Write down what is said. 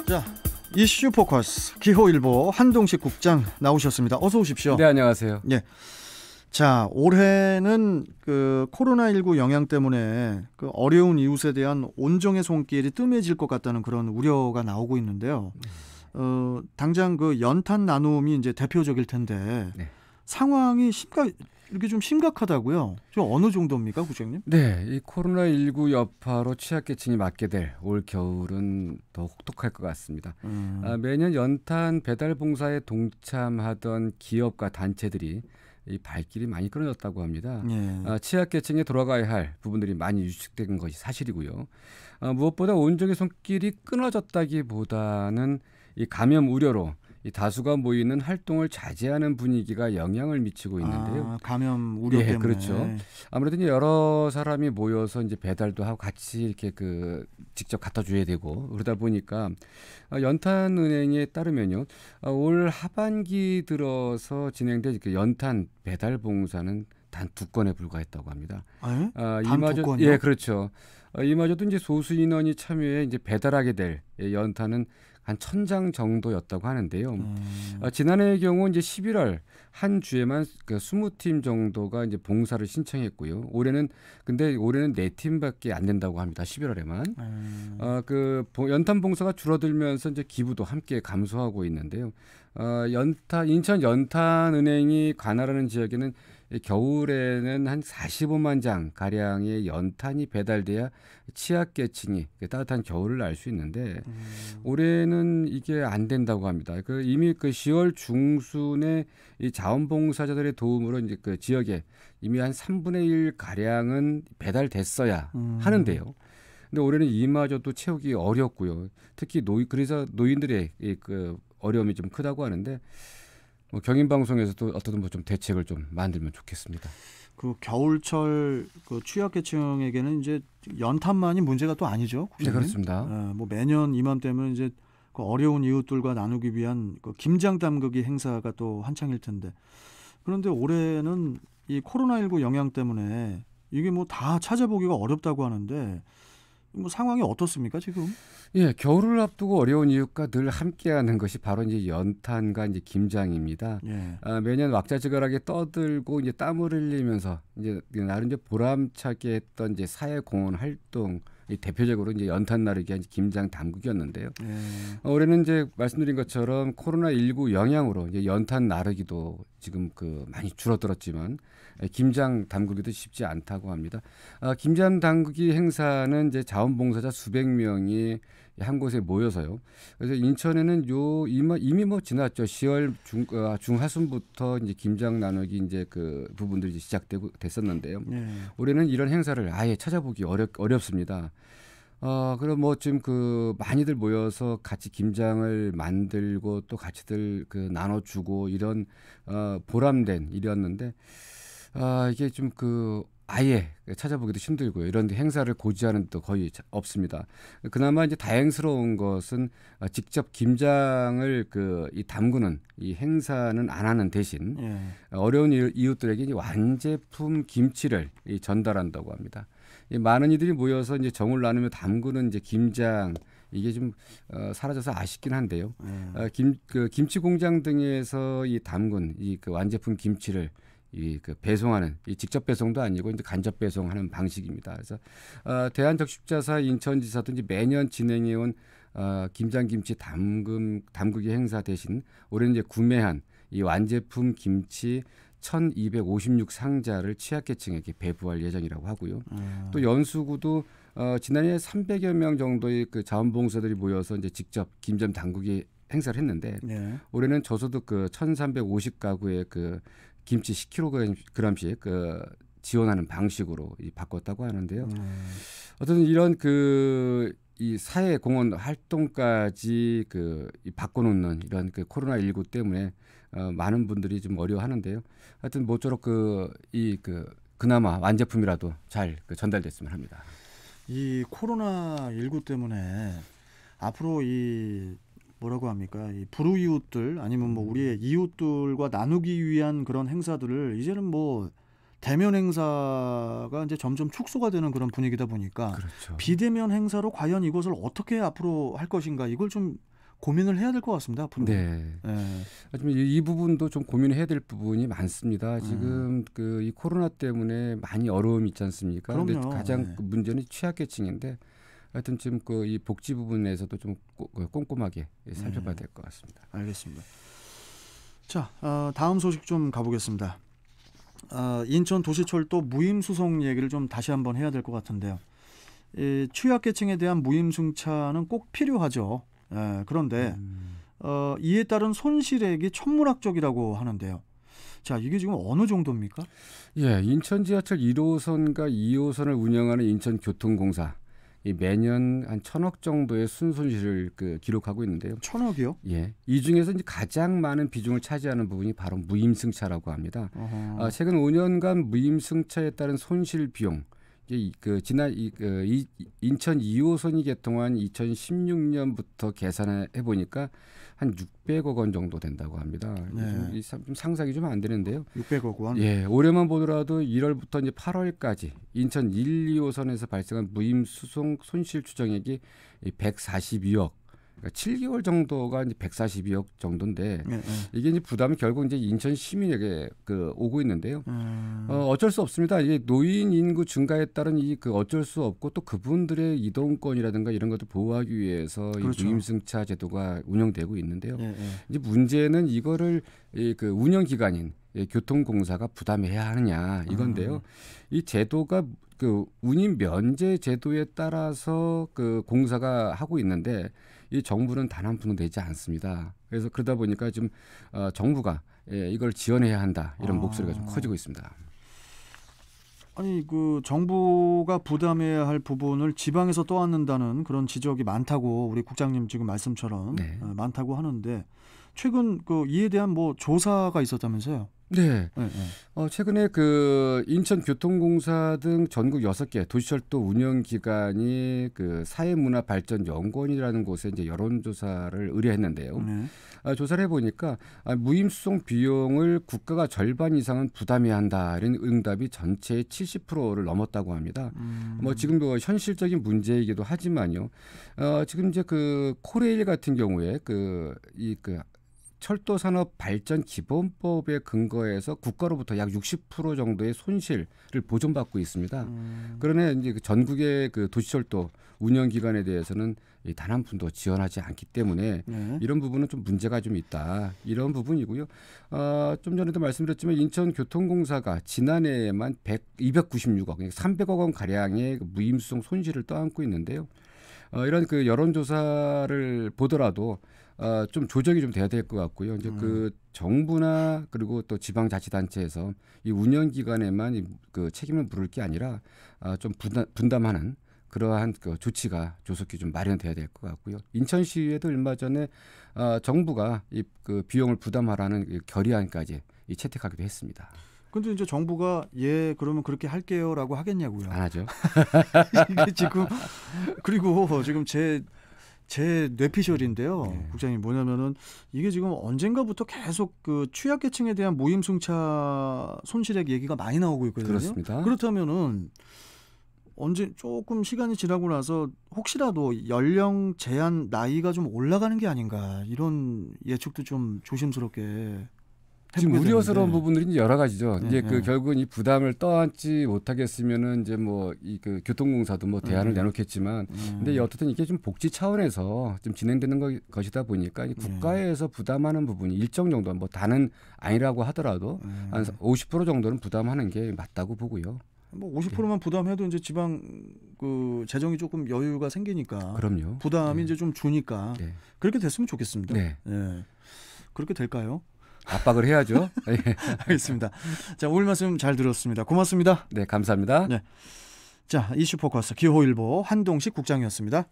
자, 이슈 포커스 기호일보 한동식 국장 나오셨습니다. 어서 오십시오. 네, 안녕하세요. 예. 자, 올해는 그 코로나19 영향 때문에 그 어려운 이웃에 대한 온정의 손길이 뜸해질 것 같다는 그런 우려가 나오고 있는데요. 당장 그 연탄 나눔이 이제 대표적일 텐데 네. 상황이 이렇게 좀 심각하다고요? 좀 어느 정도입니까, 국장님? 네, 이 코로나19 여파로 취약계층이 맞게 될 올 겨울은 더 혹독할 것 같습니다. 매년 연탄 배달 봉사에 동참하던 기업과 단체들이 이 발길이 많이 끊어졌다고 합니다. 예. 취약계층에 돌아가야 할 부분들이 많이 유축된 것이 사실이고요. 무엇보다 온종의 손길이 끊어졌다기보다는 이 감염 우려로 이 다수가 모이는 활동을 자제하는 분위기가 영향을 미치고 있는데요. 감염 우려 때문에. 그렇죠. 아무래도 이제 여러 사람이 모여서 이제 배달도 하고 같이 이렇게 직접 갖다 줘야 되고 그러다 보니까 연탄은행에 따르면요, 올 하반기 들어서 진행된 그 연탄 배달 봉사는 단 2건에 불과했다고 합니다. 단 2건이요? 예, 그렇죠. 이마저도 이제 소수 인원이 참여해 이제 배달하게 될 연탄은 한 1,000장 정도였다고 하는데요. 지난해의 경우 이제 11월 한 주에만 그 20팀 정도가 이제 봉사를 신청했고요. 올해는 4팀밖에 안 된다고 합니다. 11월에만. 연탄 봉사가 줄어들면서 이제 기부도 함께 감소하고 있는데요. 인천 연탄은행이 관할하는 지역에는 겨울에는 한 45만 장 가량의 연탄이 배달돼야 취약계층이 따뜻한 겨울을 알 수 있는데 올해는 이게 안 된다고 합니다. 이미 10월 중순에 이 자원봉사자들의 도움으로 이제 그 지역에 이미 한 3분의 1 가량은 배달됐어야 하는데요. 근데 올해는 이마저도 채우기 어렵고요. 특히 그래서 노인들의 그 어려움이 좀 크다고 하는데. 경인방송에서도 어떤 좀 대책을 좀 만들면 좋겠습니다. 그 겨울철 그 취약계층에게는 이제 연탄만이 문제가 또 아니죠. 네, 그렇습니다. 뭐 매년 이맘때면 이제 그 어려운 이웃들과 나누기 위한 그 김장 담그기 행사가 또 한창일 텐데, 그런데 올해는 이 코로나19 영향 때문에 이게 뭐 다 찾아보기가 어렵다고 하는데. 뭐 상황이 어떻습니까 지금? 예, 겨울을 앞두고 어려운 이웃과 늘 함께하는 것이 바로 이제 연탄과 이제 김장입니다. 예. 매년 왁자지껄하게 떠들고 이제 땀을 흘리면서 이제 나름 이제 보람차게 했던 이제 사회공헌 활동. 대표적으로 이제 연탄 나르기, 김장 담그기였는데요. 올해는 이제 말씀드린 것처럼 코로나19 영향으로 이제 연탄 나르기도 지금 많이 줄어들었지만 김장 담그기도 쉽지 않다고 합니다. 김장 담그기 행사는 이제 자원봉사자 수백 명이 한 곳에 모여서요. 그래서 인천에는 이미 뭐 지났죠. 10월 중하순부터 이제 김장 나누기 이제 그 부분들이 됐었는데요. 올해는 이런 행사를 아예 찾아보기 어렵습니다. 그럼 뭐 지금 많이들 모여서 같이 김장을 만들고 또 같이들 나눠주고 이런 보람된 일이었는데 이게 좀 아예 찾아보기도 힘들고요. 이런 행사를 고지하는 또 거의 없습니다. 그나마 이제 다행스러운 것은 직접 김장을 이 담그는 이 행사는 안 하는 대신 어려운 이웃들에게 이제 완제품 김치를 전달한다고 합니다. 많은 이들이 모여서 이제 정을 나누며 담그는 이제 김장 이게 좀 사라져서 아쉽긴 한데요. 김치 공장 등에서 담근 완제품 김치를 배송하는 직접 배송도 아니고 이제 간접 배송하는 방식입니다. 그래서 대한적십자사 인천지사도 이제 매년 진행해온 김장김치 담그기 행사 대신 올해 이제 구매한 이 완제품 김치 1,256 상자를 취약계층에게 배부할 예정이라고 하고요. 또 연수구도 지난해 300여 명 정도의 자원봉사들이 모여서 이제 직접 김장 담그기 행사를 했는데 올해는 저소득 1,350가구의 김치 10kg씩 지원하는 방식으로 바꿨다고 하는데요. 어떤 이런 이 사회 공헌 활동까지 바꿔놓는 이런 코로나19 때문에 많은 분들이 좀 어려워하는데요. 하여튼 모쪼록 그나마 완제품이라도 잘 전달됐으면 합니다. 이 코로나19 때문에 앞으로 뭐라고 합니까? 이 불우이웃들 아니면 뭐 우리의 이웃들과 나누기 위한 그런 행사들을 이제는 뭐 대면 행사가 이제 점점 축소가 되는 그런 분위기다 보니까 그렇죠. 비대면 행사로 과연 이것을 어떻게 앞으로 할 것인가 이걸 좀 고민을 해야 될 것 같습니다. 앞으로. 네. 하지만 이 부분도 좀 고민해야 될 부분이 많습니다. 지금 이 코로나 때문에 많이 어려움이 있지 않습니까? 그럼요. 근데 가장 문제는 취약계층인데 하여튼 지금 이 복지 부분에서도 좀 꼼꼼하게 살펴봐야 될 것 같습니다. 알겠습니다. 자, 다음 소식 좀 가보겠습니다. 인천 도시철도 무임수송 얘기를 좀 다시 한번 해야 될 것 같은데요. 취약계층에 대한 무임승차는 꼭 필요하죠. 그런데 이에 따른 손실액이 천문학적이라고 하는데요. 자, 이게 지금 어느 정도입니까? 예, 인천 지하철 1호선과 2호선을 운영하는 인천교통공사 매년 한 1,000억 정도의 순손실을 기록하고 있는데요. 1,000억이요? 예, 이 중에서 이제 가장 많은 비중을 차지하는 부분이 바로 무임승차라고 합니다. 최근 5년간 무임승차에 따른 손실 비용, 지난 인천 2호선이 개통한 2016년부터 계산해 보니까 한 600억 원 정도 된다고 합니다. 네. 좀 상상이 좀 안 되는데요. 600억 원. 예, 올해만 보더라도 1월부터 이제 8월까지 인천 1, 2호선에서 발생한 무임 수송 손실 추정액이 142억. 그러니까 7개월 정도가 이제 142억 정도인데 이게 이제 부담이 결국 이제 인천 시민에게 오고 있는데요. 어쩔 수 없습니다. 이게 노인 인구 증가에 따른 어쩔 수 없고 또 그분들의 이동권이라든가 이런 것들 보호하기 위해서 그렇죠. 이 무임승차 제도가 운영되고 있는데요. 이제 문제는 이거를 운영 기관인 교통공사가 부담해야 하느냐 이건데요. 이 제도가 운임 면제 제도에 따라서 공사가 하고 있는데 이 정부는 단 한 푼도 내지 않습니다. 그래서 그러다 보니까 지금 정부가 이걸 지원해야 한다 이런 목소리가 좀 커지고 있습니다. 아니 정부가 부담해야 할 부분을 지방에서 떠안는다는 그런 지적이 많다고 우리 국장님 지금 말씀처럼 많다고 하는데 최근 이에 대한 조사가 있었다면서요? 네. 최근에 인천교통공사 등 전국 6개 도시철도 운영기관이 사회문화발전연구원이라는 곳에 이제 여론조사를 의뢰했는데요. 조사를 해보니까 무임수송 비용을 국가가 절반 이상은 부담해야 한다. 이런 응답이 전체의 70%를 넘었다고 합니다. 지금 현실적인 문제이기도 하지만요. 지금 이제 코레일 같은 경우에 철도산업발전기본법에 근거해서 국가로부터 약 60% 정도의 손실을 보존받고 있습니다. 그러나 이제 전국의 도시철도 운영기관에 대해서는 단 한 푼도 지원하지 않기 때문에 이런 부분은 좀 문제가 좀 있다. 이런 부분이고요. 좀 전에도 말씀드렸지만 인천교통공사가 지난해에만 296억, 300억 원 가량의 무임수송 손실을 떠안고 있는데요. 이런 여론조사를 보더라도 좀 조정이 좀 돼야 될 것 같고요. 이제 정부나 그리고 또 지방자치단체에서 이 운영기관에만 책임을 물을 게 아니라 좀 분담하는 그러한 조치가 조속히 좀 마련돼야 될 것 같고요. 인천시에도 얼마 전에 정부가 비용을 부담하라는 결의안까지 채택하기도 했습니다. 근데 이제 정부가 그러면 그렇게 할게요라고 하겠냐고요. 안 하죠. 이게 지금 그리고 지금 제 뇌피셜인데요. 국장님 뭐냐면은 이게 지금 언젠가부터 계속 취약계층에 대한 무임승차 손실액 얘기가 많이 나오고 있거든요. 그렇습니다. 그렇다면은 언제 조금 시간이 지나고 나서 혹시라도 연령 제한 나이가 좀 올라가는 게 아닌가 이런 예측도 좀 조심스럽게 지금 우려스러운 부분들이 여러 가지죠. 이제 결국은 이 부담을 떠안지 못하겠으면은 이제 이 교통공사도 대안을 내놓겠지만, 근데 어쨌든 이게 좀 복지 차원에서 좀 진행되는 것이다 보니까 국가에서 부담하는 부분이 일정 정도 다는 아니라고 하더라도 한 50% 정도는 부담하는 게 맞다고 보고요. 50%만 부담해도 이제 지방 재정이 조금 여유가 생기니까. 그럼요. 부담이 이제 좀 주니까 그렇게 됐으면 좋겠습니다. 그렇게 될까요? 압박을 해야죠. 알겠습니다. 자, 오늘 말씀 잘 들었습니다. 고맙습니다. 네, 감사합니다. 자, 이슈 포커스 기호일보 한동식 국장이었습니다.